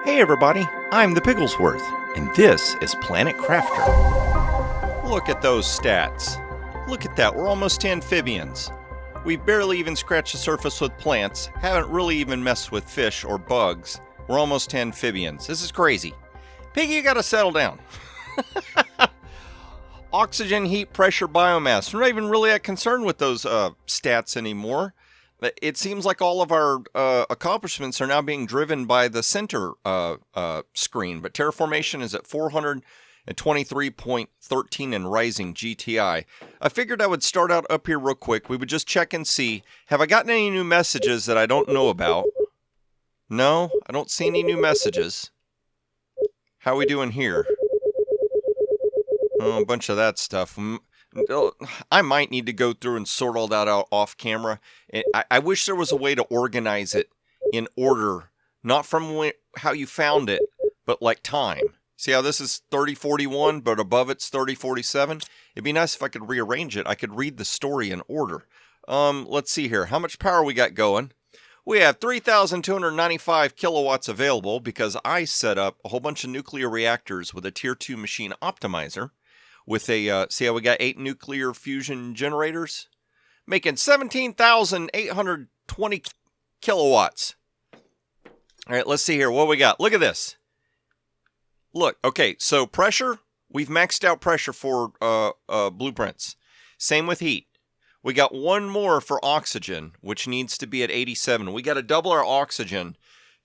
Hey everybody, I'm the Pigglesworth, and this is Planet Crafter. Look at those stats. Look at that, we're almost to amphibians. We've barely even scratched the surface with plants, haven't really even messed with fish or bugs. We're almost to amphibians. This is crazy. Piggy, you gotta settle down. Oxygen, heat, pressure, biomass. We're not even really that concerned with those stats anymore. It seems like all of our accomplishments are now being driven by the center screen, but terraformation is at 423.13 and rising GTI. I figured I would start out up here real quick. We would just check and see, have I gotten any new messages that I don't know about? No, I don't see any new messages. How are we doing here? Oh, a bunch of that stuff. I might need to go through and sort all that out off camera. I wish there was a way to organize it in order, not from how you found it, but like time. See how this is 3041, but above it's 3047? It'd be nice if I could rearrange it. I could read the story in order. Let's see here. How much power we got going? We have 3,295 kilowatts available because I set up a whole bunch of nuclear reactors with a Tier 2 machine optimizer. With a, see how we got 8 nuclear fusion generators? Making 17,820 kilowatts. All right, let's see here. What we got? Look at this. Look, okay, so pressure. We've maxed out pressure for blueprints. Same with heat. We got one more for oxygen, which needs to be at 87. We got to double our oxygen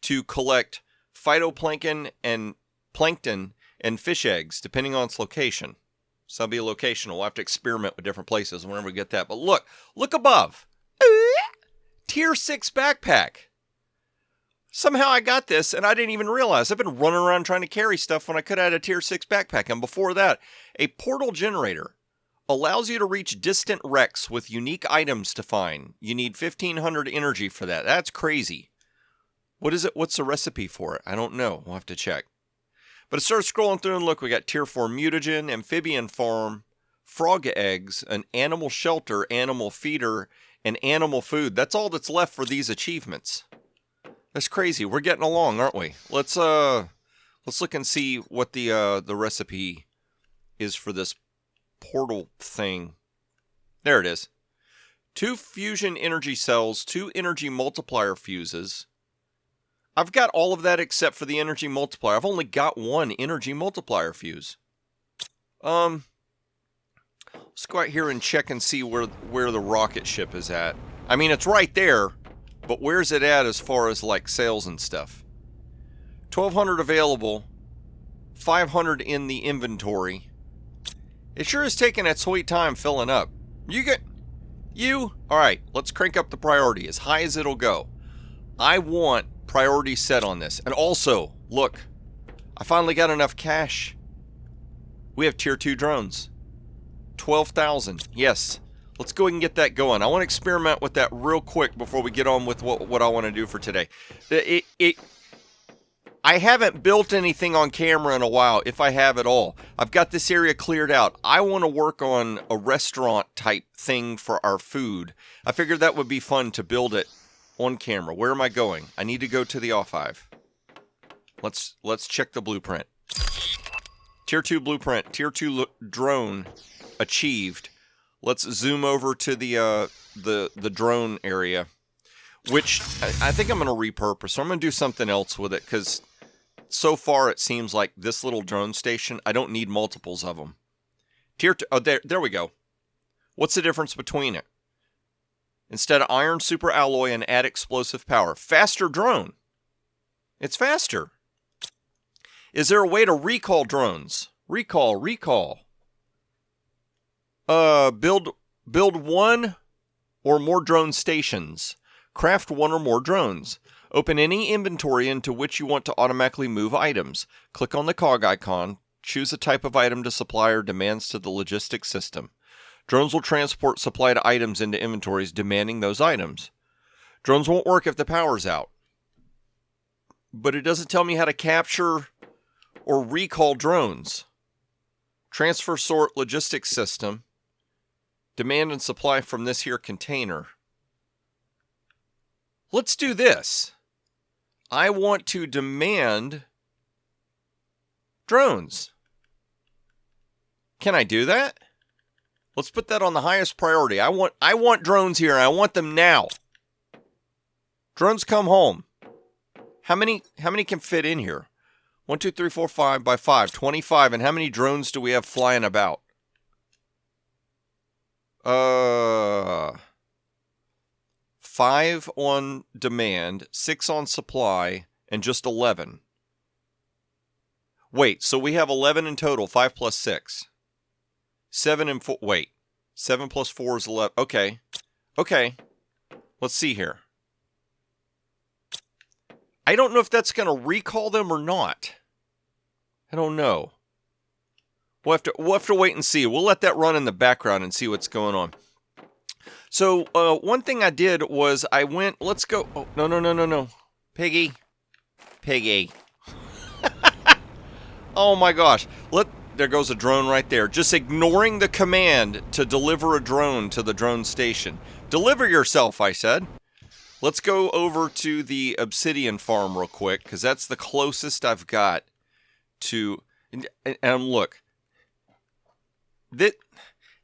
to collect phytoplankton and plankton and fish eggs, depending on its location. So that'll be a location. We'll have to experiment with different places whenever we get that. But look above. Tier 6 backpack. Somehow I got this and I didn't even realize. I've been running around trying to carry stuff when I could have had a Tier 6 backpack. And before that, a portal generator allows you to reach distant wrecks with unique items to find. You need 1,500 energy for that. That's crazy. What is it? What's the recipe for it? I don't know. We'll have to check. But I started scrolling through and look, we got Tier 4 mutagen, amphibian farm, frog eggs, an animal shelter, animal feeder, and animal food. That's all that's left for these achievements. That's crazy. We're getting along, aren't we? Let's look and see what the recipe is for this portal thing. There it is. 2 fusion energy cells, 2 energy multiplier fuses. I've got all of that except for the energy multiplier. I've only got 1 energy multiplier fuse. Let's go out here and check and see where the rocket ship is at. I mean, it's right there, but where's it at as far as like sales and stuff? 1,200 available, 500 in the inventory. It sure is taking that sweet time filling up. All right, let's crank up the priority as high as it'll go. I want priority set on this. And also, look, I finally got enough cash. We have Tier 2 drones. 12,000. Yes. Let's go ahead and get that going. I want to experiment with that real quick before we get on with what I want to do for today. I haven't built anything on camera in a while, if I have at all. I've got this area cleared out. I want to work on a restaurant type thing for our food. I figured that would be fun to build it on camera. Where am I going? I need to go to the O5. Let's check the blueprint. Tier 2 blueprint. Tier 2 drone achieved. Let's zoom over to the drone area, which I think I'm going to repurpose. I'm going to do something else with it because so far it seems like this little drone station, I don't need multiples of them. Tier 2, oh, there we go. What's the difference between it? Instead of iron super alloy and add explosive power. Faster drone. It's faster. Is there a way to recall drones? Recall. Build 1 or more drone stations. Craft 1 or more drones. Open any inventory into which you want to automatically move items. Click on the cog icon. Choose a type of item to supply or demands to the logistics system. Drones will transport supplied items into inventories demanding those items. Drones won't work if the power's out. But it doesn't tell me how to capture or recall drones. Transfer sort logistics system. Demand and supply from this here container. Let's do this. I want to demand drones. Can I do that? Let's put that on the highest priority. I want drones here, and I want them now. Drones come home. How many can fit in here? 1, 2, 3, 4, 5 by 5, 25. And how many drones do we have flying about? 5 on demand, 6 on supply, and just 11. Wait, so we have 11 in total, 5 plus 6. 7 and 4, wait. 7 plus 4 is 11. Okay. Okay. Let's see here. I don't know if that's going to recall them or not. I don't know. We'll have to wait and see. We'll let that run in the background and see what's going on. So, one thing I did was I went, let's go. Oh, no. Piggy. Oh my gosh. There goes a drone right there. Just ignoring the command to deliver a drone to the drone station. Deliver yourself, I said. Let's go over to the obsidian farm real quick, because that's the closest I've got to... And look,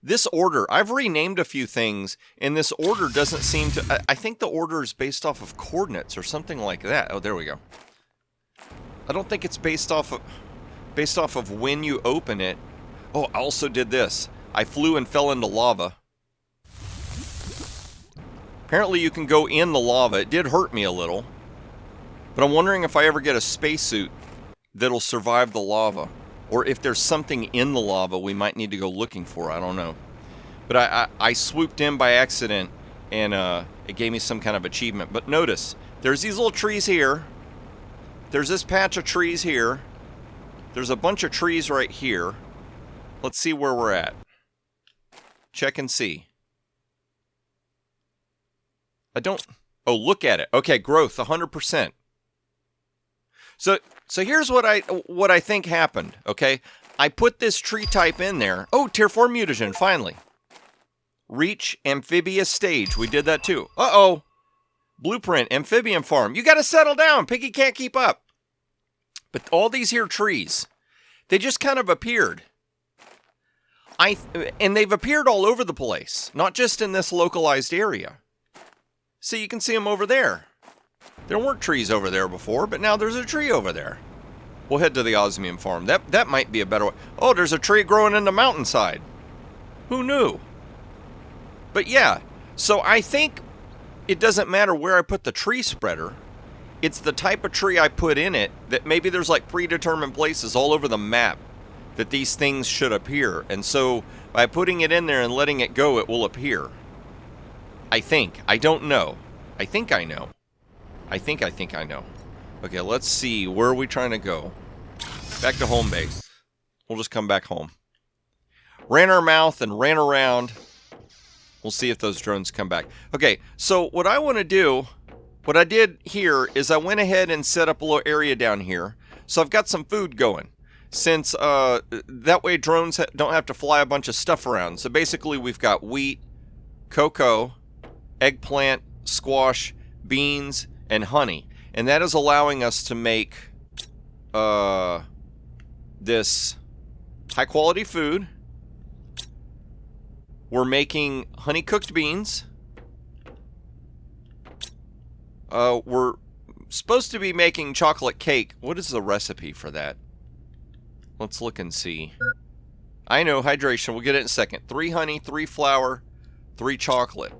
this order, I've renamed a few things, and this order doesn't seem to... I think the order is based off of coordinates or something like that. Oh, there we go. I don't think it's based off of when you open it. Oh, I also did this. I flew and fell into lava. Apparently you can go in the lava. It did hurt me a little. But I'm wondering if I ever get a spacesuit that'll survive the lava. Or if there's something in the lava we might need to go looking for. I don't know. But I swooped in by accident, and it gave me some kind of achievement. But notice, there's these little trees here. There's this patch of trees here. There's a bunch of trees right here. Let's see where we're at. Check and see. Oh, look at it. Okay, growth, 100%. So here's what I think happened, okay? I put this tree type in there. Oh, tier 4 mutagen, finally. Reach amphibious stage. We did that too. Uh-oh. Blueprint, amphibian farm. You gotta settle down. Piggy can't keep up. But all these here trees, they just kind of appeared. And they've appeared all over the place, not just in this localized area. See, you can see them over there. There weren't trees over there before, but now there's a tree over there. We'll head to the osmium farm. That might be a better way. Oh, there's a tree growing in the mountainside. Who knew? But yeah, so I think it doesn't matter where I put the tree spreader. It's the type of tree I put in it that maybe there's like predetermined places all over the map that these things should appear. And so by putting it in there and letting it go, it will appear. I think. I don't know. I think I know. I think I know. Okay, let's see. Where are we trying to go? Back to home base. We'll just come back home. Ran our mouth and ran around. We'll see if those drones come back. Okay, so what I want to do, what I did here is I went ahead and set up a little area down here. So I've got some food going. Since that way drones don't have to fly a bunch of stuff around. So basically we've got wheat, cocoa, eggplant, squash, beans, and honey. And that is allowing us to make this high quality food. We're making honey cooked beans. We're supposed to be making chocolate cake. What is the recipe for that? Let's look and see. I know, hydration. We'll get it in a second. 3 honey, 3 flour, 3 chocolate.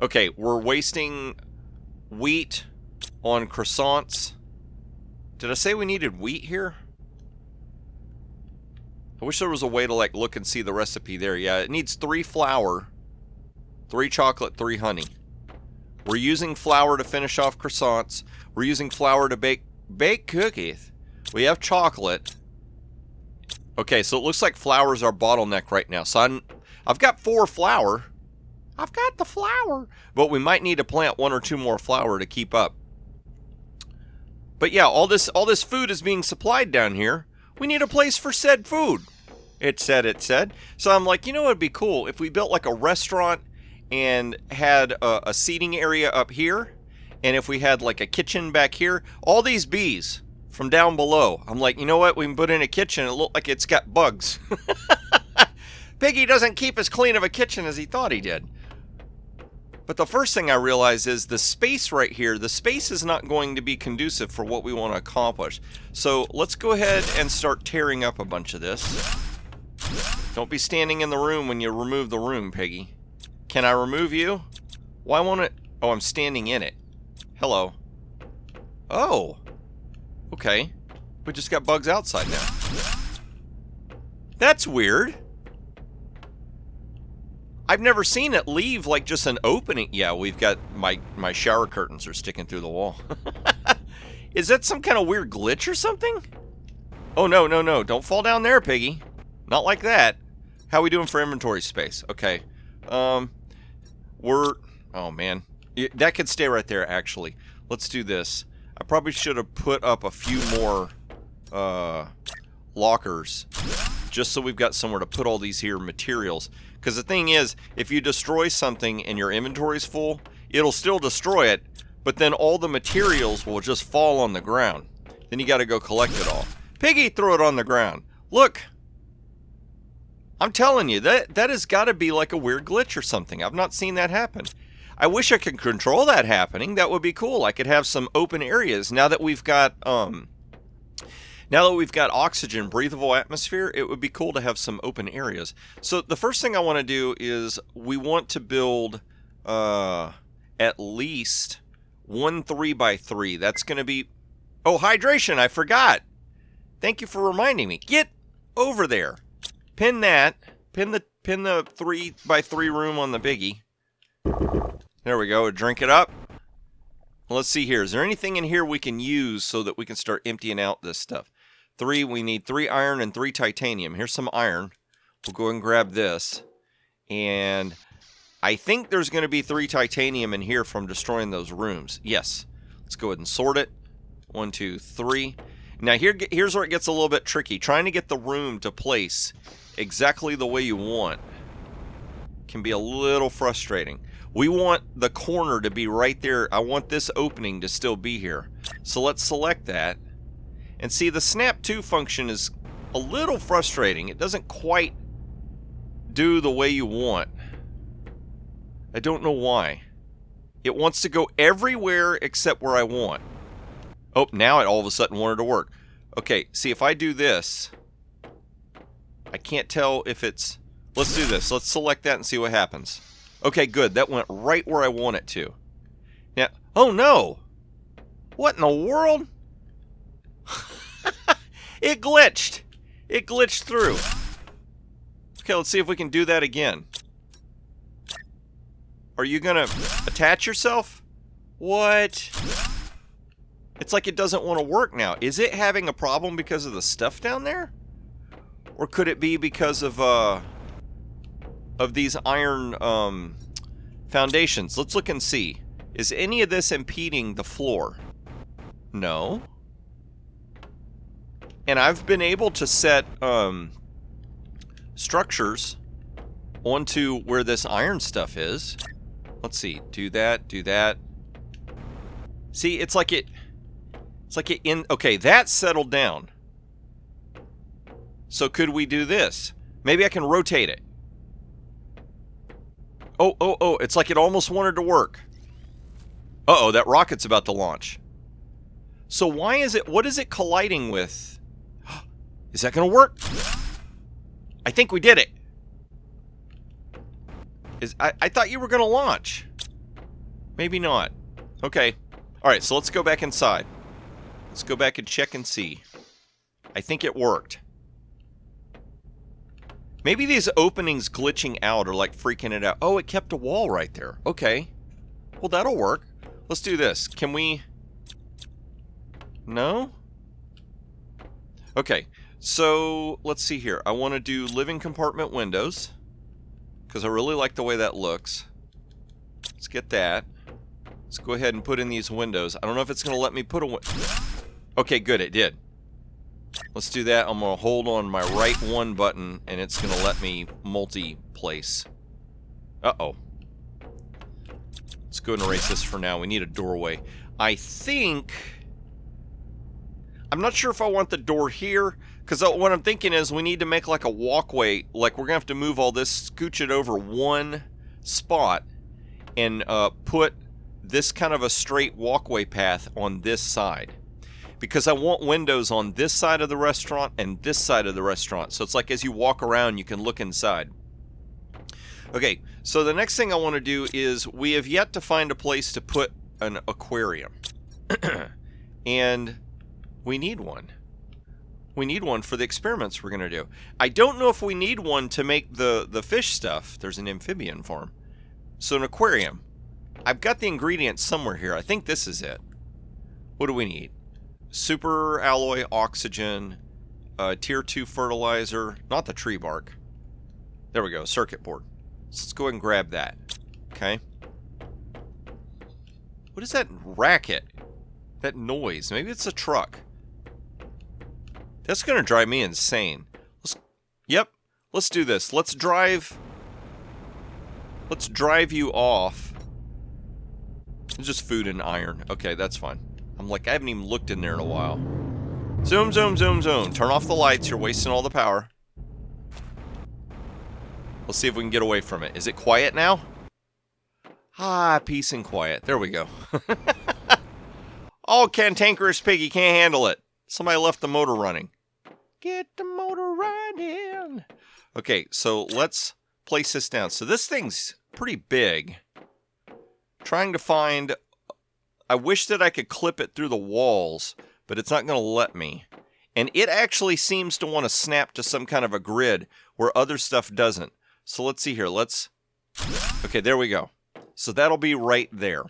Okay, we're wasting wheat on croissants. Did I say we needed wheat here? I wish there was a way to like look and see the recipe there. Yeah, it needs 3 flour, 3 chocolate, 3 honey. We're using flour to finish off croissants. We're using flour to bake cookies. We have chocolate. Okay, so it looks like flour is our bottleneck right now. So I've got 4 flour. I've got the flour. But we might need to plant 1 or 2 more flour to keep up. But yeah, all this food is being supplied down here. We need a place for said food. It said. So I'm like, you know what would be cool? If we built like a restaurant and had a seating area up here. And if we had like a kitchen back here, all these bees from down below, I'm like, you know what? We can put in a kitchen. It looked like it's got bugs. Piggy doesn't keep as clean of a kitchen as he thought he did. But the first thing I realize is the space right here, the space is not going to be conducive for what we want to accomplish. So let's go ahead and start tearing up a bunch of this. Don't be standing in the room when you remove the room, Piggy. Can I remove you? Why won't it? Oh, I'm standing in it. Hello. Oh. Okay. We just got bugs outside now. That's weird. I've never seen it leave like just an opening. Yeah, we've got my shower curtains are sticking through the wall. Is that some kind of weird glitch or something? Oh, no, no, no. Don't fall down there, Piggy. Not like that. How are we doing for inventory space? Okay. Oh, man. That could stay right there, actually. Let's do this. I probably should have put up a few more lockers just so we've got somewhere to put all these here materials. Because the thing is, if you destroy something and your inventory's full, it'll still destroy it, but then all the materials will just fall on the ground. Then you got to go collect it all. Piggy, throw it on the ground. Look. I'm telling you, that has got to be like a weird glitch or something. I've not seen that happen. I wish I could control that happening. That would be cool. I could have some open areas. Now that we've got oxygen, breathable atmosphere, it would be cool to have some open areas. So the first thing I want to do is we want to build at least 1 3x3. That's going to be... Oh, hydration, I forgot. Thank you for reminding me. Get over there. Pin that. Pin the 3x3 room on the biggie. There we go. Drink it up. Let's see here. Is there anything in here we can use so that we can start emptying out this stuff? We need 3 iron and 3 titanium. Here's some iron. We'll go and grab this. And I think there's going to be 3 titanium in here from destroying those rooms. Yes. Let's go ahead and sort it. 1, 2, 3. Now here's where it gets a little bit tricky. Trying to get the room to place exactly the way you want can be a little frustrating. We want the corner to be right there. I want this opening to still be here. So let's select that. And see, the snap to function is a little frustrating. It doesn't quite do the way you want. I don't know why. It wants to go everywhere except where I want. Oh, now it all of a sudden wanted to work. Okay, see, if I do this, I can't tell if it's... Let's do this. Let's select that and see what happens. Okay, good. That went right where I want it to. Now, oh no! What in the world? It glitched. It glitched through. Okay, let's see if we can do that again. Are you gonna attach yourself? What? It's like it doesn't want to work now. Is it having a problem because of the stuff down there? Or could it be because of these iron foundations? Let's look and see. Is any of this impeding the floor? No. And I've been able to set structures onto where this iron stuff is. Let's see. Do that. Do that. See, it's like it okay, that settled down. So could we do this? Maybe I can rotate it. Oh, it's like it almost wanted to work. Uh-oh, that rocket's about to launch. So why is it, what is it colliding with? Is that going to work? I think we did it. I thought you were going to launch. Maybe not. Okay. Alright, so let's go back inside. Let's go back and check and see. I think it worked. Maybe these openings glitching out are like freaking it out. Oh, it kept a wall right there. Okay. Well, that'll work. Let's do this. Can we... No? Okay. So, let's see here. I want to do living compartment windows, because I really like the way that looks. Let's get that. Let's go ahead and put in these windows. I don't know if it's going to let me put a... Okay, good. It did. Let's do that. I'm going to hold on my right 1 button, and it's going to let me multi-place. Uh-oh. Let's go and erase this for now. We need a doorway. I think... I'm not sure if I want the door here, because what I'm thinking is we need to make like a walkway. Like we're going to have to move all this, scooch it over one spot, and put this kind of a straight walkway path on this side. Because I want windows on this side of the restaurant and this side of the restaurant. So it's like as you walk around, you can look inside. Okay, so the next thing I want to do is we have yet to find a place to put an aquarium. And we need one. We need one for the experiments we're going to do. I don't know if we need one to make the fish stuff. There's an amphibian farm. So an aquarium. I've got the ingredients somewhere here. I think this is it. What do we need? Super alloy oxygen, tier 2 fertilizer, not the tree bark. There we go, circuit board. So let's go ahead and grab that. Okay. What is that racket? That noise? Maybe it's a truck. That's going to drive me insane. Yep, let's do this. Let's drive you off. It's just food and iron. Okay, that's fine. I'm like, I haven't even looked in there in a while. Zoom, zoom, zoom, zoom. Turn off the lights. You're wasting all the power. Let's see if we can get away from it. Is it quiet now? Ah, peace and quiet. There we go. Oh, cantankerous piggy can't handle it. Somebody left the motor running. Get the motor running. Okay, so let's place this down. So this thing's pretty big. Trying to find... I wish that I could clip it through the walls, but it's not going to let me. And it actually seems to want to snap to some kind of a grid where other stuff doesn't. So let's see here. Okay, there we go. So that'll be right there.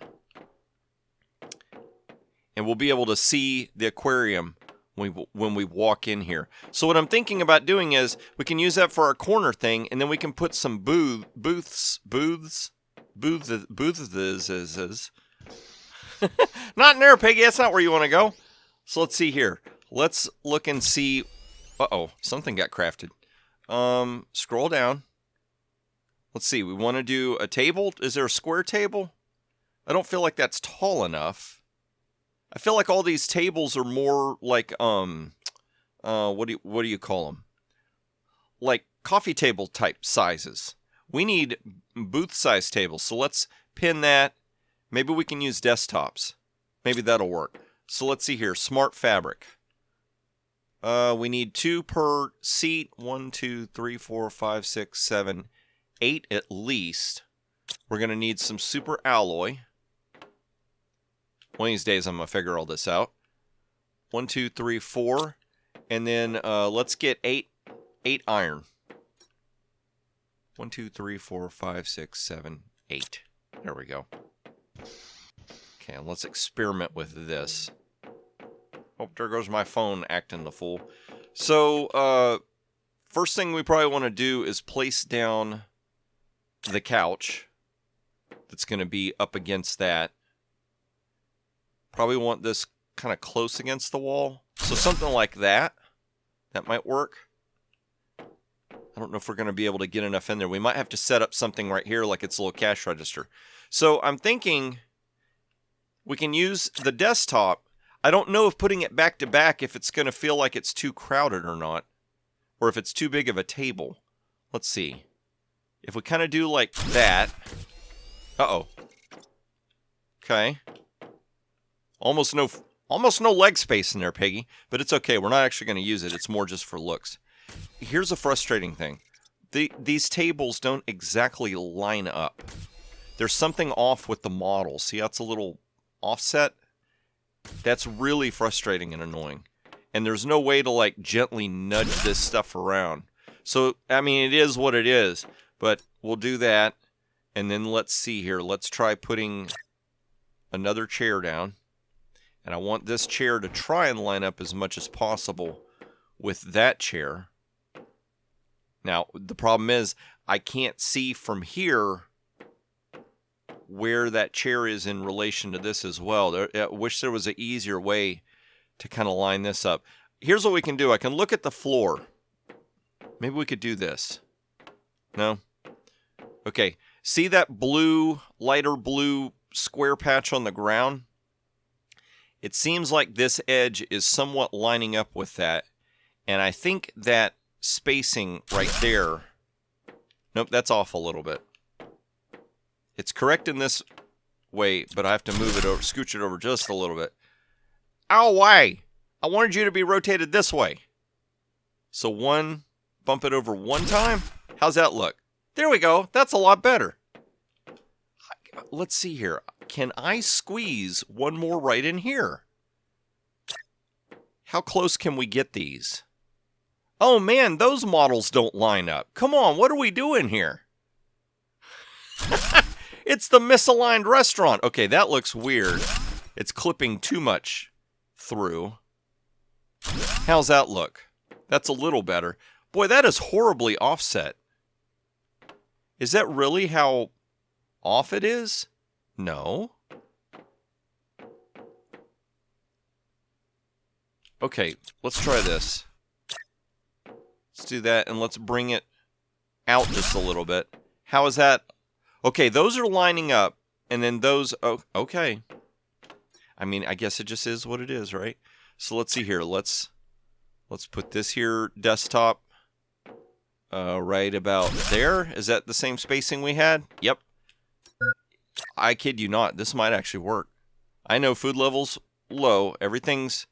And we'll be able to see the aquarium when we walk in here. So what I'm thinking about doing is we can use that for our corner thing, and then we can put some booths. Not in there, Piggy. That's not where you want to go. So let's see here. Let's look and see. Uh-oh, something got crafted. Scroll down. Let's see. We want to do a table. Is there a square table? I don't feel like that's tall enough. I feel like all these tables are more like what do you call them? Like coffee table type sizes. We need booth size tables. So let's pin that. Maybe we can use desktops. Maybe that'll work. So let's see here. Smart fabric. We need 2 per seat. 1, 2, 3, 4, 5, 6, 7, 8 at least. We're going to need some super alloy. One of these days I'm going to figure all this out. 1, 2, 3, 4. And then let's get 8 iron. 1, 2, 3, 4, 5, 6, 7, 8. There we go. Okay, let's experiment with this. Oh, there goes my phone acting the fool. So, first thing we probably want to do is place down the couch that's going to be up against that. Probably want this kind of close against the wall. So something like that. That might work. I don't know if we're going to be able to get enough in there. We might have to set up something right here like it's a little cash register. So I'm thinking we can use the desktop. I don't know if putting it back to back, if it's going to feel like it's too crowded or not. Or if it's too big of a table. Let's see. If we kind of do like that. Uh-oh. Okay. Almost no leg space in there, Piggy. But it's okay. We're not actually going to use it. It's more just for looks. Here's a frustrating thing. These tables don't exactly line up. There's something off with the model. See how it's a little offset? That's really frustrating and annoying. And there's no way to like gently nudge this stuff around. So, I mean, it is what it is. But we'll do that. And then let's see here. Let's try putting another chair down. And I want this chair to try and line up as much as possible with that chair. Now, the problem is I can't see from here where that chair is in relation to this as well. I wish there was an easier way to kind of line this up. Here's what we can do. I can look at the floor. Maybe we could do this. No? Okay. See that blue, lighter blue square patch on the ground, it seems like this edge is somewhat lining up with that. And I think that spacing right there, nope, that's off a little bit. It's correct in this way, but I have to move it over, scooch it over just a little bit. Ow, why? I wanted you to be rotated this way. So bump it over one time. How's that look? There we go. That's a lot better. Let's see here. Can I squeeze one more right in here? How close can we get these? Oh man, those models don't line up. Come on, what are we doing here? It's the misaligned restaurant. Okay, that looks weird. It's clipping too much through. How's that look? That's a little better. Boy, that is horribly offset. Is that really how off it is? No. Okay, let's try this. Let's do that, and let's bring it out just a little bit. How is that? Okay, those are lining up, and then those... Oh, okay. I mean, I guess it just is what it is, right? So let's see here. Let's put this here, desktop, right about there. Is that the same spacing we had? Yep. I kid you not. This might actually work. I know food level's low. Everything's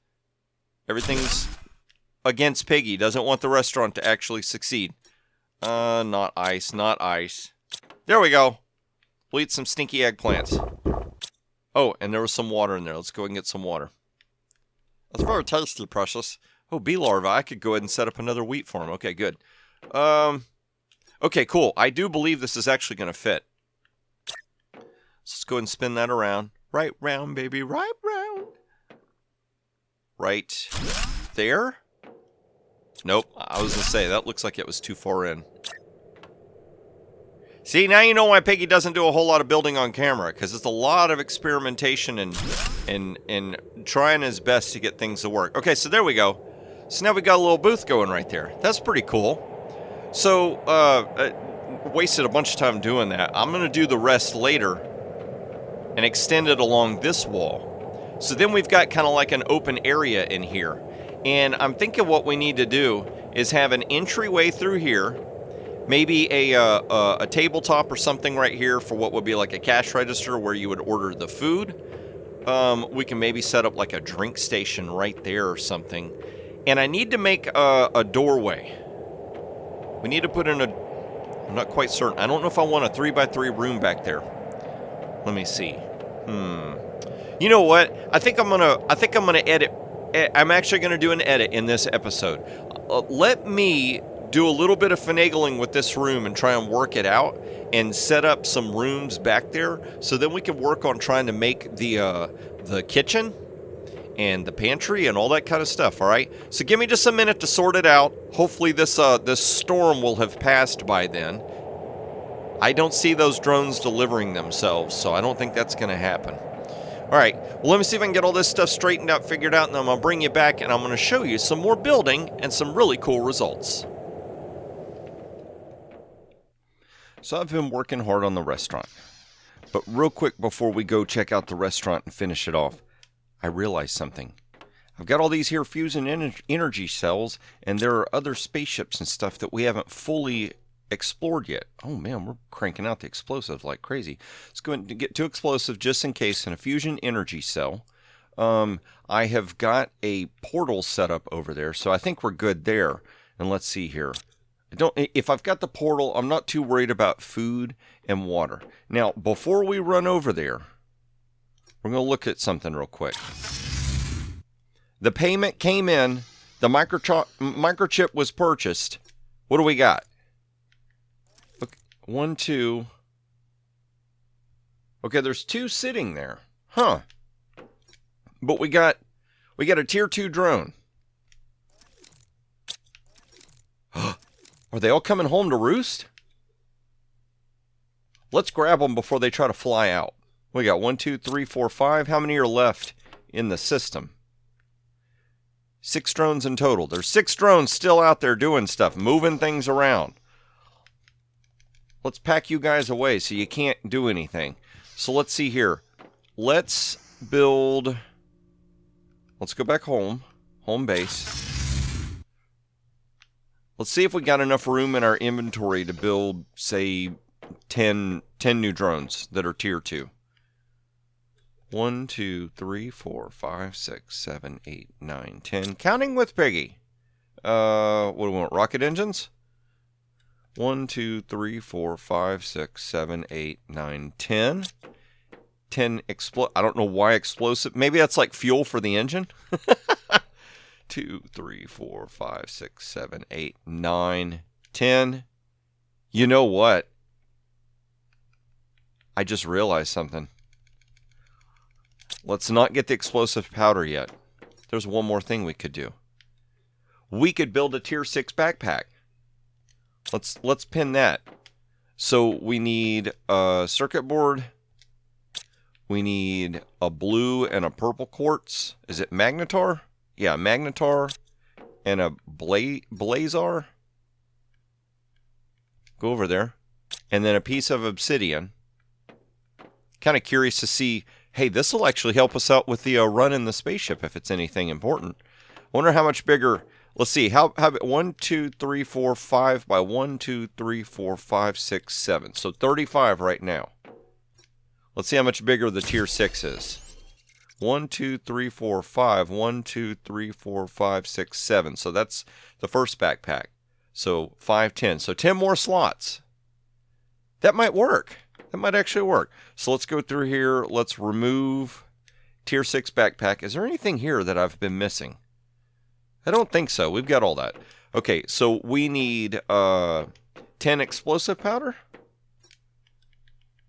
against Piggy. Doesn't want the restaurant to actually succeed. Not ice. Not ice. There we go. We'll eat some stinky eggplants. Oh, and there was some water in there. Let's go and get some water. That's very tasty, precious. Oh, bee larva. I could go ahead and set up another wheat farm. Okay, good. Okay, cool. I do believe this is actually going to fit. So let's go ahead and spin that around. Right round, baby. Right round. Right there. Nope. I was going to say, that looks like it was too far in. See, now you know why Piggy doesn't do a whole lot of building on camera, because it's a lot of experimentation and trying his best to get things to work. Okay, so there we go. So now we got a little booth going right there. That's pretty cool. So, wasted a bunch of time doing that. I'm going to do the rest later and extend it along this wall. So then we've got kind of like an open area in here. And I'm thinking what we need to do is have an entryway through here. Maybe a tabletop or something right here for what would be like a cash register where you would order the food. We can maybe set up like a drink station right there or something. And I need to make a doorway. We need to put in I'm not quite certain. I don't know if I want a 3x3 room back there. Let me see. You know what? I think I'm gonna edit. I'm actually gonna do an edit in this episode. Let me do a little bit of finagling with this room and try and work it out and set up some rooms back there so then we can work on trying to make the kitchen and the pantry and all that kind of stuff, all right? So give me just a minute to sort it out. Hopefully this storm will have passed by then. I don't see those drones delivering themselves, so I don't think that's going to happen. All right, well, let me see if I can get all this stuff straightened out, figured out, and then I'm going to bring you back and I'm going to show you some more building and some really cool results. So I've been working hard on the restaurant, but real quick before we go check out the restaurant and finish it off, I realized something. I've got all these here fusion energy cells, and there are other spaceships and stuff that we haven't fully explored yet. Oh man, we're cranking out the explosives like crazy. Let's go ahead and get 2 explosives just in case in a fusion energy cell. I have got a portal set up over there, so I think we're good there. And let's see here. If I've got the portal, I'm not too worried about food and water. Now, before we run over there, we're going to look at something real quick. The payment came in. The microchip was purchased. What do we got? Look, 1, 2. Okay, there's 2 sitting there. Huh. But we got a tier 2 drone. Are they all coming home to roost? Let's grab them before they try to fly out. We got 1, 2, 3, 4, 5. How many are left in the system? 6 drones in total. There's 6 drones still out there doing stuff, moving things around. Let's pack you guys away so you can't do anything. So let's see here. let's build... Let's go back home. Home base. Let's see if we got enough room in our inventory to build, say, 10 new drones that are tier 2. 1, 2, 3, 4, 5, 6, 7, 8, 9, 10. Counting with Piggy. What do we want? Rocket engines? 1, 2, 3, 4, 5, 6, 7, 8, 9, 10. 10 I don't know why explosive. Maybe that's like fuel for the engine. 2, 3, 4, 5, 6, 7, 8, 9, 10. You know what? I just realized something. Let's not get the explosive powder yet. There's one more thing we could do. We could build a tier 6 backpack. Let's pin that. So we need a circuit board. We need a blue and a purple quartz. Is it magnetar? Yeah, magnetar and a blazar. Go over there. And then a piece of obsidian. Kind of curious to see, hey, this will actually help us out with the run in the spaceship if it's anything important. I wonder how much bigger. Let's see. How 1, 2, 3, 4, 5 by 1, 2, 3, 4, 5, 6, 7. So 35 right now. Let's see how much bigger the tier 6 is. 1, 2, 3, 4, 5. 1, 2, 3, 4, 5, 6, 7. So that's the first backpack. So 5, 10. So 10 more slots. That might work. That might actually work. So let's go through here. Let's remove tier 6 backpack. Is there anything here that I've been missing? I don't think so. We've got all that. Okay, so we need 10 explosive powder.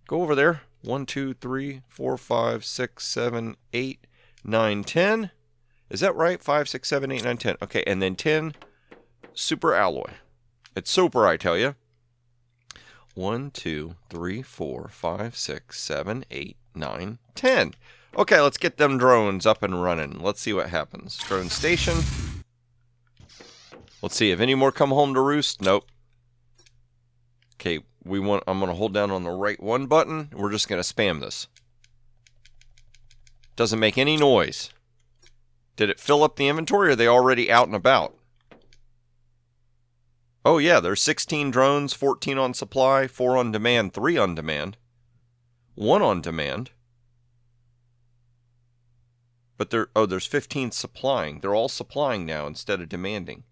Go over there. 1, 2, 3, 4, 5, 6, 7, 8, 9, 10. Is that right? 5, 6, 7, 8, 9, 10. Okay, and then 10 super alloy. It's super, I tell you. 1, 2, 3, 4, 5, 6, 7, 8, 9, 10. Okay, let's get them drones up and running. Let's see what happens. Drone station. Let's see if any more come home to roost. Nope. Okay, I'm going to hold down on the right 1 button. We're just going to spam this. Doesn't make any noise. Did it fill up the inventory, or are they already out and about? Oh yeah, there's 16 drones, 14 on supply, 4 on demand, 3 on demand, 1 on demand. But there's 15 supplying. They're all supplying now instead of demanding.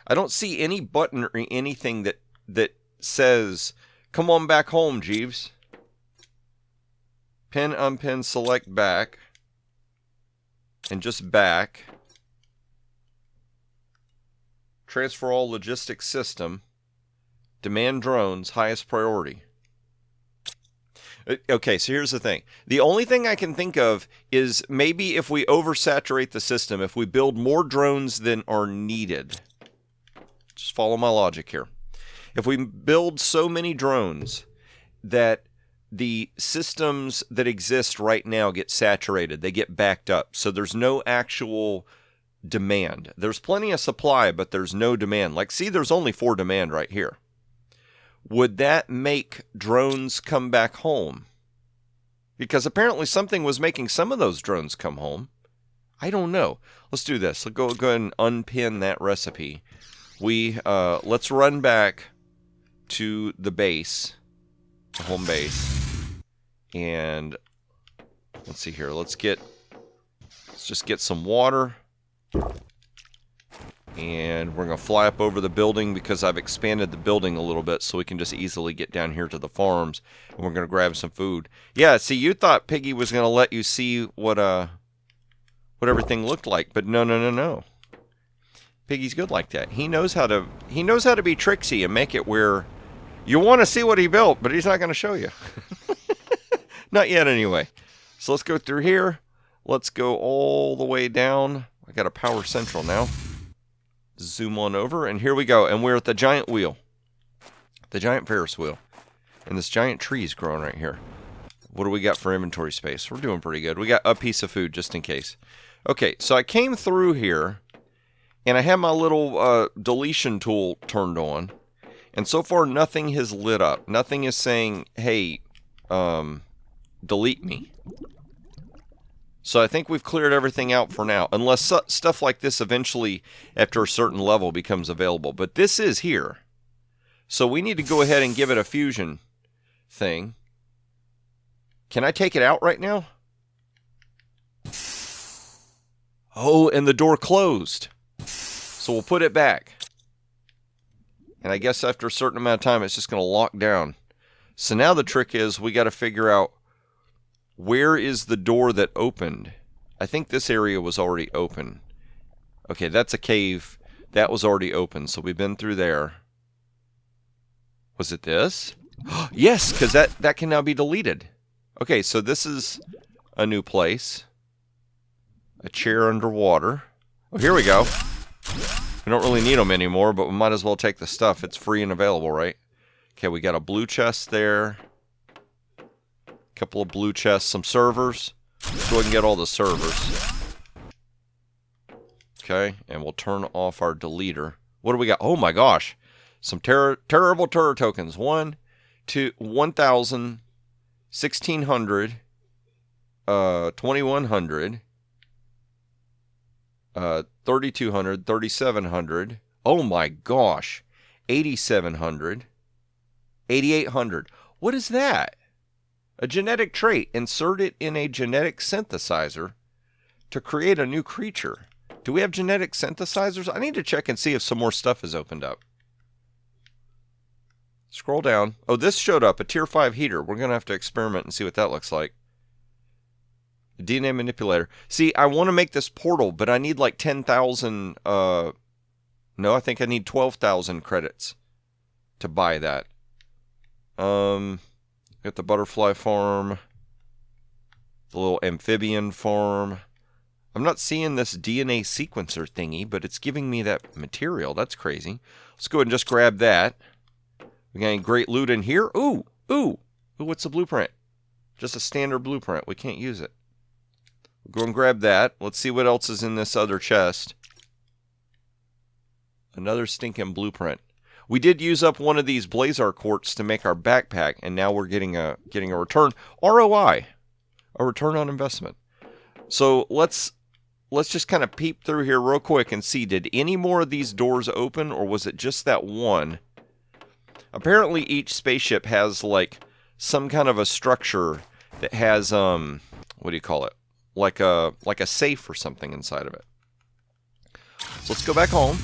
I don't see any button or anything that says, come on back home, Jeeves. Pin, unpin, select back. And just back. Transfer all logistics system. Demand drones, highest priority. Okay, so here's the thing. The only thing I can think of is maybe if we oversaturate the system, if we build more drones than are needed. Just follow my logic here. If we build so many drones that the systems that exist right now get saturated, they get backed up, so there's no actual demand. There's plenty of supply, but there's no demand. Like, see, there's only 4 demand right here. Would that make drones come back home? Because apparently something was making some of those drones come home. I don't know. Let's do this. Let's go ahead and unpin that recipe. Let's run back to the base, the home base, and let's see here. Let's just get some water, and we're gonna fly up over the building because I've expanded the building a little bit so we can just easily get down here to the farms, and we're gonna grab some food. Yeah, see, you thought Piggy was gonna let you see what everything looked like, but no. Piggy's good like that. He knows how to be tricksy and make it where you want to see what he built, but he's not going to show you. Not yet, anyway. So let's go through here. Let's go all the way down. I got a power central now. Zoom on over, and here we go. And we're at the giant wheel. The giant Ferris wheel. And this giant tree is growing right here. What do we got for inventory space? We're doing pretty good. We got a piece of food just in case. Okay, so I came through here, and I have my little deletion tool turned on. And so far, nothing has lit up. Nothing is saying, hey, delete me. So I think we've cleared everything out for now. Unless stuff like this eventually, after a certain level, becomes available. But this is here. So we need to go ahead and give it a fusion thing. Can I take it out right now? Oh, and the door closed. So we'll put it back. And I guess after a certain amount of time, it's just going to lock down. So now the trick is we got to figure out where is the door that opened. I think this area was already open. Okay, that's a cave. That was already open, so we've been through there. Was it this? Yes, because that can now be deleted. Okay, so this is a new place. A chair underwater. Oh, here we go. We don't really need them anymore, but we might as well take the stuff. It's free and available, right? Okay, we got a blue chest there. Couple of blue chests, some servers. So we can get all the servers. Okay, and we'll turn off our deleter. What do we got? Oh my gosh. Some terrible terror tokens. 1,000, 1,600, 2,100, 3,200, 3,700. Oh my gosh. 8,700, 8,800. What is that? A genetic trait. Insert it in a genetic synthesizer to create a new creature. Do we have genetic synthesizers? I need to check and see if some more stuff has opened up. Scroll down. Oh, this showed up. A tier 5 heater. We're going to have to experiment and see what that looks like. A DNA manipulator. See, I want to make this portal, but I need like 10,000... no, I think I need 12,000 credits to buy that. Got the butterfly farm, the little amphibian farm. I'm not seeing this DNA sequencer thingy, but it's giving me that material. That's crazy. Let's go ahead and just grab that. We got any great loot in here? Ooh, ooh, ooh, what's the blueprint? Just a standard blueprint. We can't use it. We'll go and grab that. Let's see what else is in this other chest. Another stinking blueprint. We did use up one of these Blazar quartz to make our backpack, and now we're getting a return. ROI, a return on investment. So let's just kind of peep through here real quick and see, did any more of these doors open, or was it just that one? Apparently each spaceship has like some kind of a structure that has what do you call it? Like a safe or something inside of it. So let's go back home.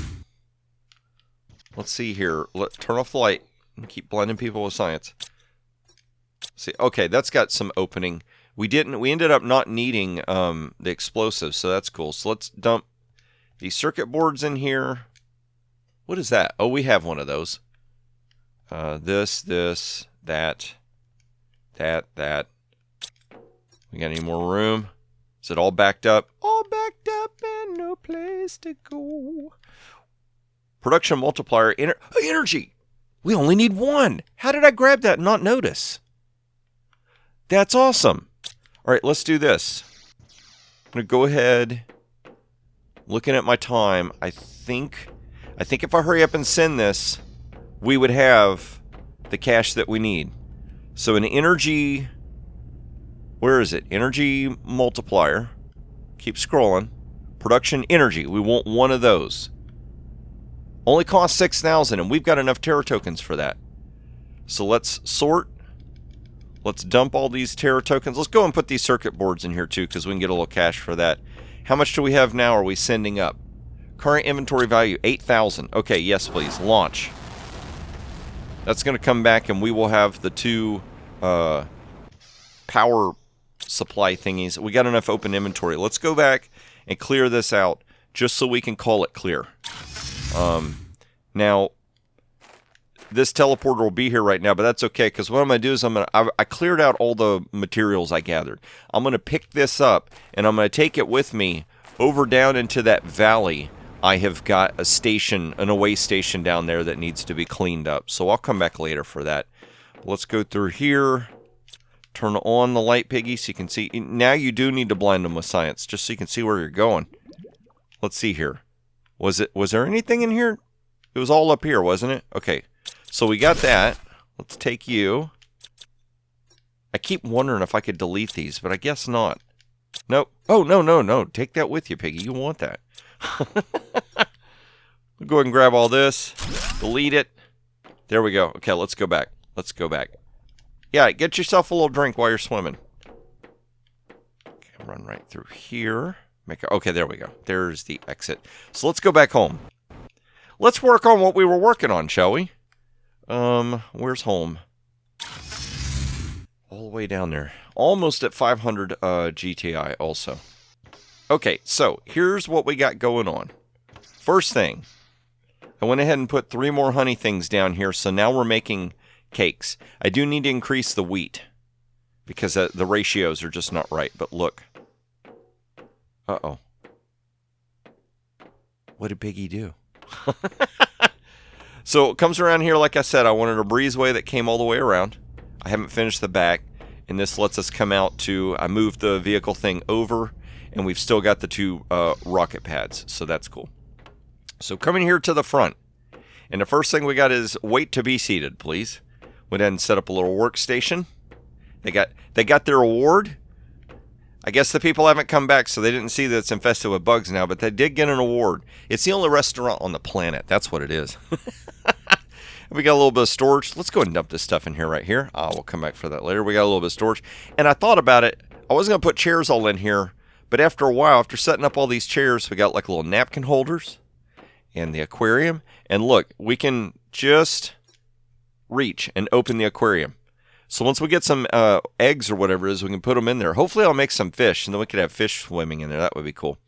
Let's see here. Let's turn off the light and keep blending people with science. See, okay, that's got some opening. We ended up not needing the explosives, so that's cool. So let's dump these circuit boards in here. What is that? Oh, we have one of those. This, that. We got any more room? Is it all backed up? All backed up and no place to go. Production multiplier energy. We only need one. How did I grab that and not notice? That's awesome. All right, let's do this. I'm going to go ahead. Looking at my time, I think if I hurry up and send this, we would have the cash that we need. So an energy, where is it? Energy multiplier. Keep scrolling. Production energy. We want one of those. Only costs 6,000, and we've got enough Terra tokens for that. So let's sort. Let's dump all these Terra tokens. Let's go and put these circuit boards in here too, because we can get a little cash for that. How much do we have now? Are we sending up? Current inventory value, 8,000. Okay, yes please. Launch. That's going to come back, and we will have the two power supply thingies. We got enough open inventory. Let's go back and clear this out, just so we can call it clear. Now, this teleporter will be here right now, but that's okay, because what I'm going to do is I cleared out all the materials I gathered. I'm going to pick this up, and I'm going to take it with me over down into that valley. I have got a station, an away station down there that needs to be cleaned up, so I'll come back later for that. Let's go through here, turn on the light, Piggy, so you can see. Now you do need to blind them with science, just so you can see where you're going. Let's see here. Was there anything in here? It was all up here, wasn't it? Okay, so we got that. Let's take you. I keep wondering if I could delete these, but I guess not. Nope. Oh, no, no, no. Take that with you, Piggy. You want that. Go ahead and grab all this. Delete it. There we go. Okay, let's go back. Let's go back. Yeah, get yourself a little drink while you're swimming. Okay, run right through here. Okay, there we go. There's the exit. So let's go back home. Let's work on what we were working on, shall we? Where's home? All the way down there. Almost at 500 GTI also. Okay, so here's what we got going on. First thing, I went ahead and put 3 more honey things down here, so now we're making cakes. I do need to increase the wheat because the ratios are just not right, but look. Uh-oh. What did Piggy do? So it comes around here, like I said, I wanted a breezeway that came all the way around. I haven't finished the back, and this lets us come out to, I moved the vehicle thing over, and we've still got the 2 rocket pads, so that's cool. So coming here to the front, and the first thing we got is wait to be seated, please. Went ahead and set up a little workstation. They got their award. I guess the people haven't come back, so they didn't see that it's infested with bugs now, but they did get an award. It's the only restaurant on the planet. That's what it is. We got a little bit of storage. Let's go ahead and dump this stuff in here right here. We'll come back for that later. We got a little bit of storage. And I thought about it. I wasn't going to put chairs all in here, but after a while, after setting up all these chairs, we got like little napkin holders and the aquarium. And look, we can just reach and open the aquarium. So once we get some eggs or whatever it is, we can put them in there. Hopefully I'll make some fish, and then we could have fish swimming in there. That would be cool.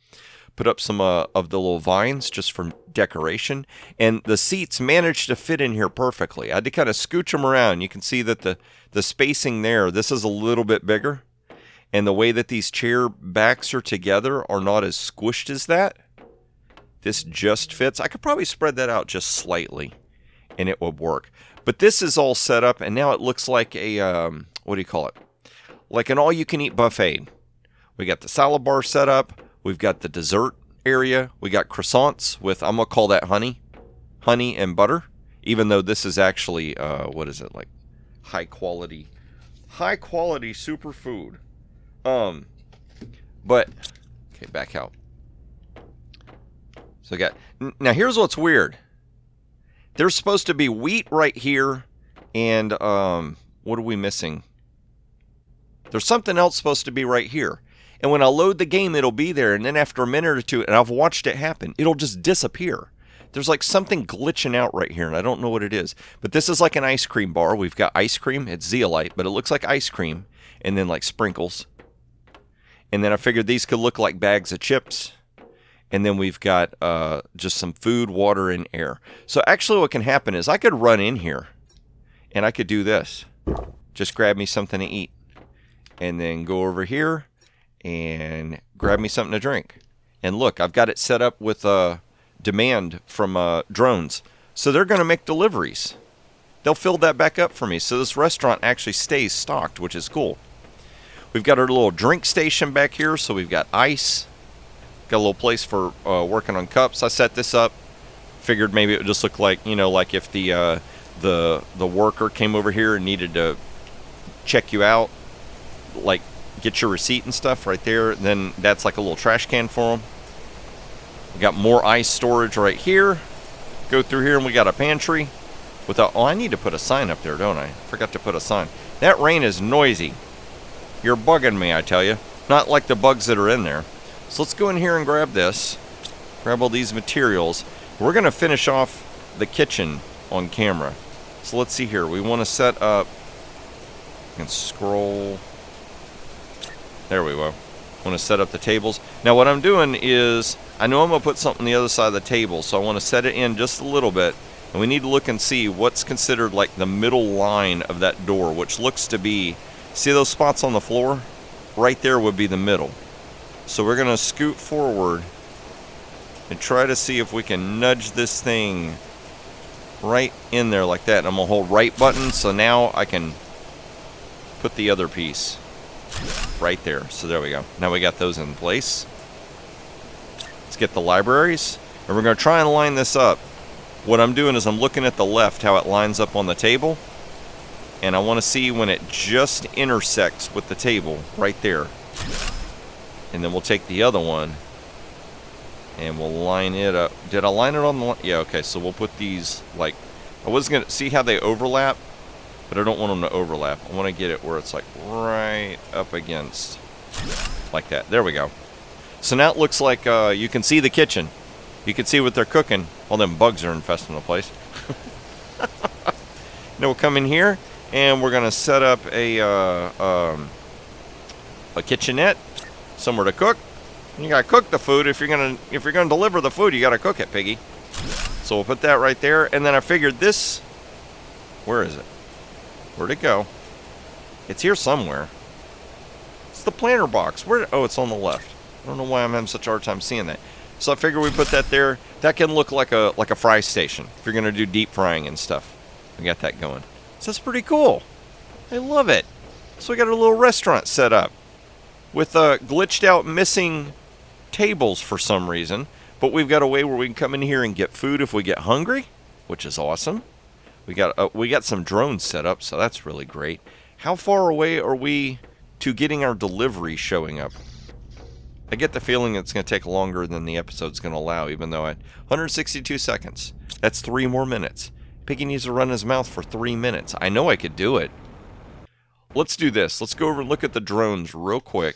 Put up some of the little vines just for decoration. And the seats managed to fit in here perfectly. I had to kind of scooch them around. You can see that the spacing there, this is a little bit bigger. And the way that these chair backs are together are not as squished as that. This just fits. I could probably spread that out just slightly, and it would work. But this is all set up, and now it looks like a, what do you call it? Like an all-you-can-eat buffet. We got the salad bar set up. We've got the dessert area. We got croissants with, I'm going to call that honey and butter, even though this is actually, what is it, like high-quality superfood. But, okay, back out. So I got, now here's what's weird. There's supposed to be wheat right here, and what are we missing? There's something else supposed to be right here. And when I load the game, it'll be there, and then after a minute or two, and I've watched it happen, it'll just disappear. There's like something glitching out right here, and I don't know what it is. But this is like an ice cream bar. We've got ice cream. It's zeolite, but it looks like ice cream, and then like sprinkles. And then I figured these could look like bags of chips. And then we've got just some food, water, and air. So actually what can happen is I could run in here, and I could do this. Just grab me something to eat. And then go over here and grab me something to drink. And look, I've got it set up with demand from drones. So they're going to make deliveries. They'll fill that back up for me. So this restaurant actually stays stocked, which is cool. We've got our little drink station back here. So we've got ice. Got a little place for working on cups. I set this up. Figured maybe it would just look like, you know, like if the worker came over here and needed to check you out, like get your receipt and stuff right there. Then that's like a little trash can for them. We got more ice storage right here. Go through here and we got a pantry. Oh, I need to put a sign up there, don't I? Forgot to put a sign. That rain is noisy. You're bugging me, I tell you. Not like the bugs that are in there. So let's go in here and grab this. Grab all these materials. We're going to finish off the kitchen on camera. So let's see here. We want to set up and scroll. There we go. Want to set up the tables. Now what I'm doing is, I know I'm going to put something on the other side of the table, so I want to set it in just a little bit. And we need to look and see what's considered like the middle line of that door, which looks to be, see those spots on the floor? Right there would be the middle. So we're going to scoot forward and try to see if we can nudge this thing right in there like that. And I'm going to hold right button, so now I can put the other piece right there. So there we go. Now we got those in place. Let's get the libraries. And we're going to try and line this up. What I'm doing is I'm looking at the left, how it lines up on the table. And I want to see when it just intersects with the table right there. And then we'll take the other one and we'll line it up. Did I line it on the line? Yeah, okay, so we'll put these, like, I was going to see how they overlap, but I don't want them to overlap. I want to get it where it's like right up against, like that. There we go. So now it looks like you can see the kitchen. You can see what they're cooking. All them bugs are infesting the place. Now we'll come in here and we're going to set up a kitchenette, somewhere to cook. You gotta cook the food. If you're gonna deliver the food, you gotta cook it, piggy. So we'll put that right there. And then I figured this, where is it? Where'd it go? It's here somewhere. It's the planter box. Where? Oh, it's on the left. I don't know why I'm having such a hard time seeing that. So I figure we put that there. That can look like a fry station if you're gonna do deep frying and stuff. We got that going. So that's pretty cool. I love it. So we got a little restaurant set up with glitched out missing tables for some reason, but we've got a way where we can come in here and get food if we get hungry, which is awesome. We got some drones set up, so that's really great. How far away are we to getting our delivery showing up? I get the feeling it's going to take longer than the episode's going to allow, even though at 162 seconds, that's 3 more minutes. Piggy needs to run his mouth for 3 minutes. I know I could do it. Let's do this. Let's go over and look at the drones real quick.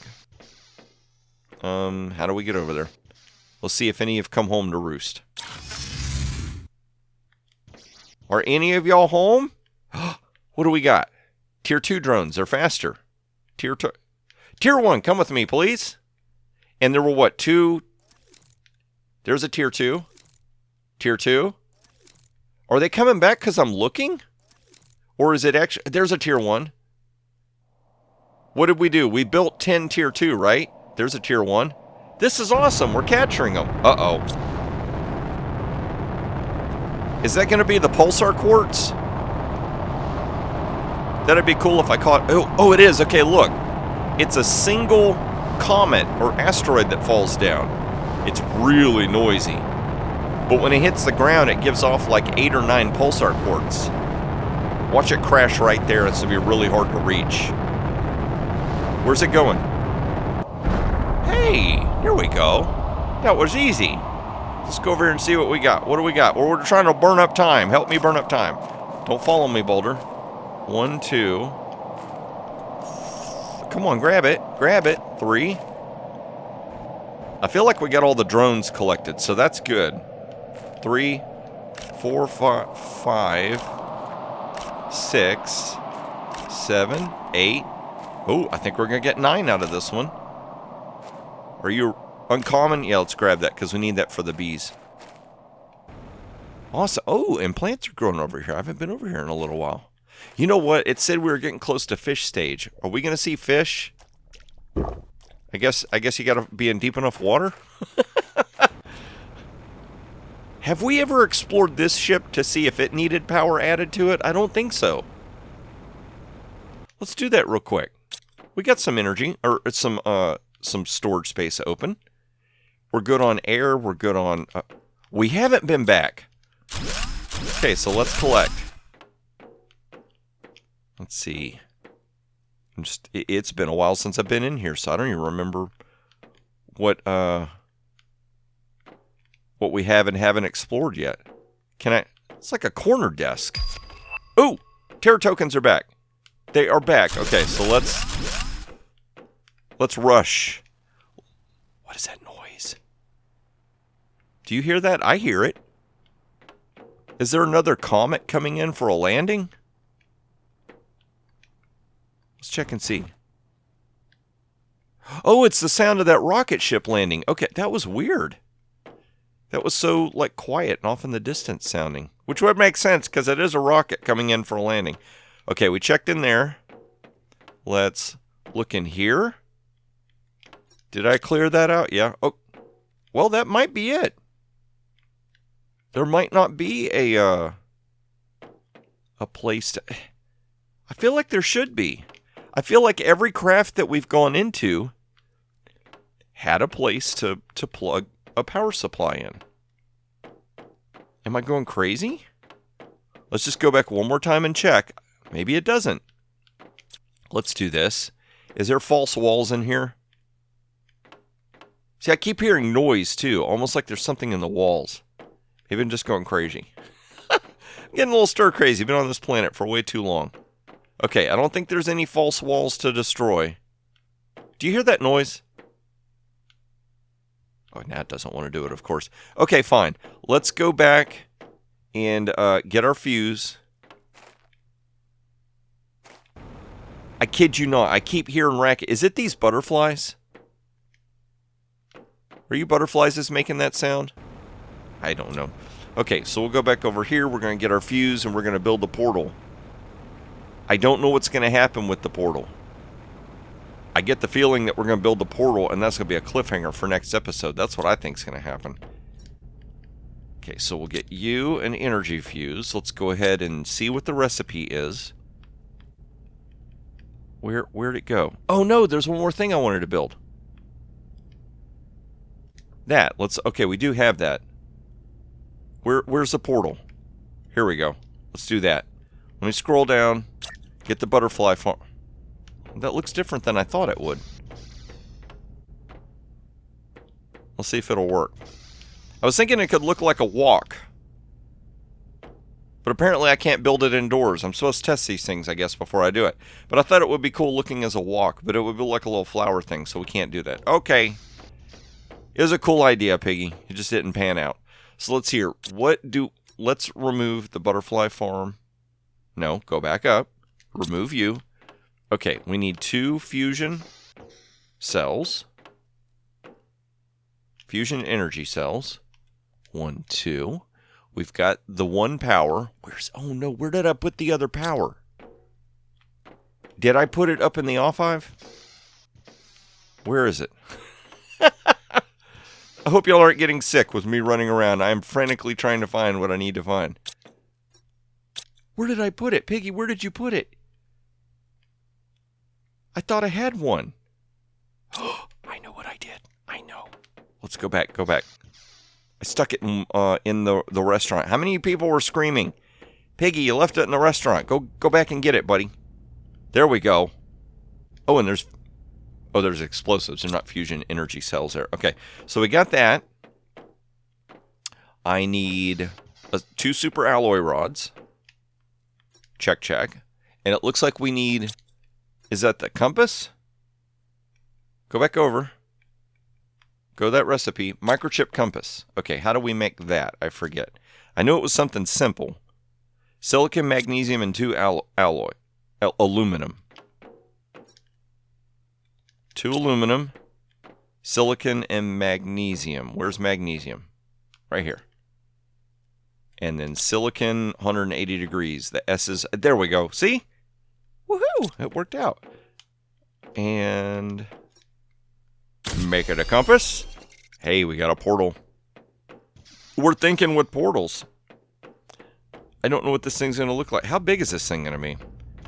How do we get over there? Let's see if any have come home to roost. Are any of y'all home? What do we got? Tier 2 drones. They're faster. Tier 1, come with me, please. And there were what? 2? There's a Tier 2. Tier 2. Are they coming back because I'm looking? Or is it actually... There's a Tier 1. What did we do? We built 10 Tier 2, right? There's a Tier 1. This is awesome. We're capturing them. Uh-oh. Is that going to be the pulsar quartz? That'd be cool if I caught... Oh, it is. Okay, look. It's a single comet or asteroid that falls down. It's really noisy. But when it hits the ground, it gives off like 8 or 9 pulsar quartz. Watch it crash right there. It's going to be really hard to reach. Where's it going? Hey, here we go. That was easy. Let's go over here and see what we got. What do we got? Well, we're trying to burn up time. Help me burn up time. Don't follow me, Boulder. 1, 2. Come on, grab it. Grab it. 3. I feel like we got all the drones collected, so that's good. 3, 4, 5, 6, 7, 8. Oh, I think we're going to get 9 out of this one. Are you uncommon? Yeah, let's grab that because we need that for the bees. Awesome. Oh, and plants are growing over here. I haven't been over here in a little while. You know what? It said we were getting close to fish stage. Are we going to see fish? I guess you got to be in deep enough water. Have we ever explored this ship to see if it needed power added to it? I don't think so. Let's do that real quick. We got some energy, or some storage space open. We're good on air. We're good on... we haven't been back. Okay, so let's collect. Let's see. It's been a while since I've been in here, so I don't even remember what we have and haven't explored yet. It's like a corner desk. Ooh, Terror tokens are back. They are back. Okay, so let's rush. What is that noise? Do you hear that? I hear it. Is there another comet coming in for a landing? Let's check and see. Oh, it's the sound of that rocket ship landing. Okay, that was weird. That was so, like, quiet and off in the distance sounding. Which would make sense, because it is a rocket coming in for a landing. Okay, we checked in there. Let's look in here. Did I clear that out? Yeah. Oh, well, that might be it. There might not be a place to... I feel like there should be. I feel like every craft that we've gone into had a place to plug a power supply in. Am I going crazy? Let's just go back one more time and check. Maybe it doesn't. Let's do this. Is there false walls in here? See, I keep hearing noise, too. Almost like there's something in the walls. Maybe I'm just going crazy. I'm getting a little stir-crazy. Been on this planet for way too long. Okay, I don't think there's any false walls to destroy. Do you hear that noise? Oh, Nat doesn't want to do it, of course. Okay, fine. Let's go back and get our fuse. I kid you not. I keep hearing racket. Is it these butterflies? Are you butterflies that's making that sound? I don't know. Okay, so we'll go back over here. We're going to get our fuse and we're going to build the portal. I don't know what's going to happen with the portal. I get the feeling that we're going to build the portal and that's going to be a cliffhanger for next episode. That's what I think is going to happen. Okay, so we'll get you an energy fuse. Let's go ahead and see what the recipe is. Where'd it go? Oh no, there's one more thing I wanted to build. Okay, we do have that. Where's the portal? Here we go. Let's do that. Let me scroll down. Get the butterfly farm. That looks different than I thought it would. Let's see if it'll work. I was thinking it could look like a walk. But apparently I can't build it indoors. I'm supposed to test these things, I guess, before I do it. But I thought it would be cool looking as a walk. But it would be like a little flower thing, so we can't do that. Okay. It was a cool idea, Piggy. It just didn't pan out. So let's hear. Let's remove the butterfly farm. No, go back up. Remove you. Okay, we need 2 fusion cells. Fusion energy cells. 1, 2. We've got the 1 power. Oh no, where did I put the other power? Did I put it up in the off-hive? Where is it? I hope y'all aren't getting sick with me running around. I am frantically trying to find what I need to find. Where did I put it? Piggy, where did you put it? I thought I had one. I know what I did. I know. Let's go back. Go back. I stuck it in the restaurant. How many people were screaming? Piggy, you left it in the restaurant. Go back and get it, buddy. There we go. Oh, and there's explosives. They're not fusion energy cells there. Okay, so we got that. I need 2 super alloy rods. Check, check. And it looks like we need... Is that the compass? Go back over. Go to that recipe. Microchip compass. Okay, how do we make that? I forget. I knew it was something simple. Silicon, magnesium, and 2 aluminum. 2 aluminum, silicon, and magnesium. Where's magnesium? Right here. And then silicon, 180 degrees. The S is... There we go. See? Woohoo! It worked out. And... make it a compass. Hey, we got a portal. We're thinking with portals. I don't know what this thing's going to look like. How big is this thing going to be?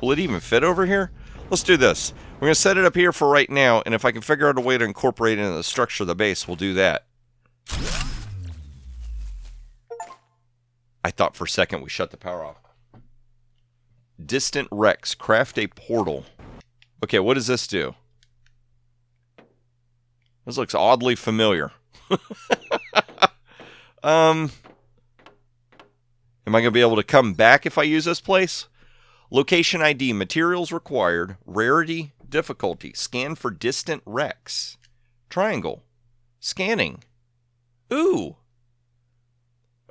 Will it even fit over here? Let's do this. We're going to set it up here for right now, and if I can figure out a way to incorporate it into the structure of the base, we'll do that. I thought for a second we shut the power off. Distant Rex. Craft a portal. Okay, what does this do? This looks oddly familiar. Am I going to be able to come back if I use this place? Location ID. Materials required. Rarity. Difficulty. Scan for distant Rex. Triangle. Scanning. Ooh.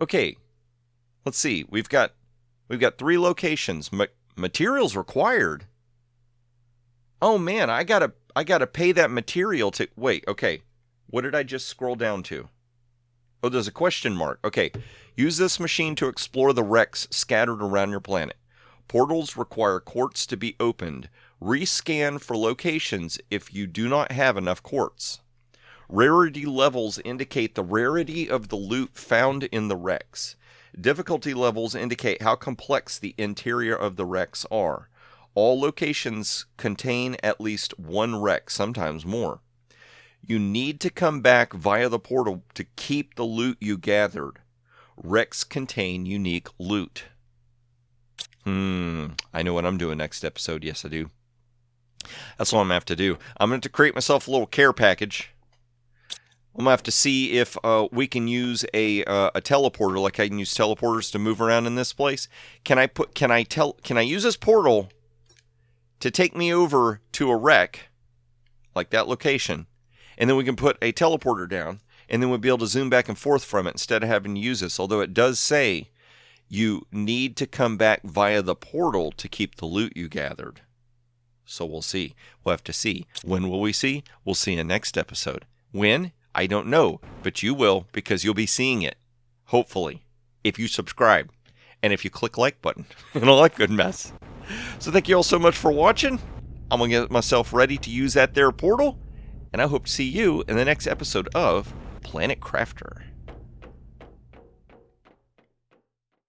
Okay. Let's see. We've got 3 locations. Materials required. Oh man, I gotta pay that material to... Wait, okay. What did I just scroll down to? Oh, there's a question mark. Okay. Use this machine to explore the wrecks scattered around your planet. Portals require quartz to be opened. Rescan for locations if you do not have enough quartz. Rarity levels indicate the rarity of the loot found in the wrecks. Difficulty levels indicate how complex the interior of the wrecks are. All locations contain at least 1 wreck, sometimes more. You need to come back via the portal to keep the loot you gathered. Wrecks contain unique loot. I know what I'm doing next episode. Yes, I do. That's what I'm going to have to do. I'm going to create myself a little care package. I'm going to have to see if we can use a teleporter, like I can use teleporters to move around in this place. Can I use this portal to take me over to a wreck, like that location, and then we can put a teleporter down, and then we'll be able to zoom back and forth from it instead of having to use this. Although it does say you need to come back via the portal to keep the loot you gathered. So we'll see. We'll have to see. When will we see? We'll see in next episode. When? I don't know, but you will, because you'll be seeing it. Hopefully. If you subscribe. And if you click like button. And all that good mess. So thank you all so much for watching. I'm going to get myself ready to use that there portal. And I hope to see you in the next episode of Planet Crafter.